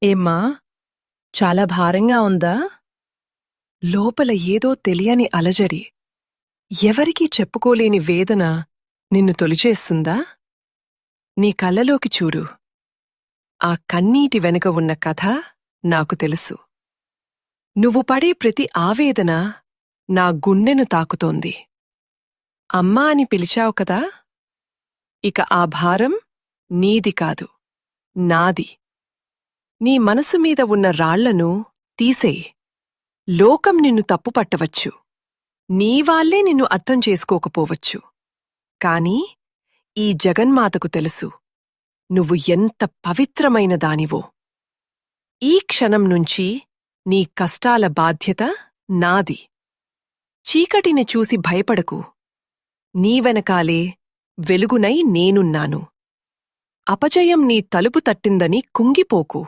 ఏమ్మా, చాలా భారంగా ఉందా? లోపల ఏదో తెలియని అలజడి, ఎవరికీ చెప్పుకోలేని వేదన నిన్ను తొలిచేస్తుందా? నీ కళ్ళలోకి చూడు. ఆ కన్నీటి వెనుక ఉన్న కథ నాకు తెలుసు. నువ్వు పడే ప్రతి ఆవేదన నా గుండెను తాకుతోంది. అమ్మా అని పిలిచావు కదా? ఇక ఆ భారం నీది కాదు, నాది. నీ మనసు మీద ఉన్న రాళ్లను తీసేయ్. లోకం నిన్ను తప్పుపట్టవచ్చు, నీవాళ్లే నిన్ను అర్థం చేసుకోకపోవచ్చు. కాని ఈ జగన్మాతకు తెలుసు నువ్వు ఎంత పవిత్రమైన దానివో. ఈ క్షణం నుంచి నీ కష్టాల బాధ్యత నాది. చీకటిని చూసి భయపడకు. నీ వెనకాలే వెలుగునై నేనున్నాను. అపజయం నీ తలుపు తట్టిందని కుంగిపోకు.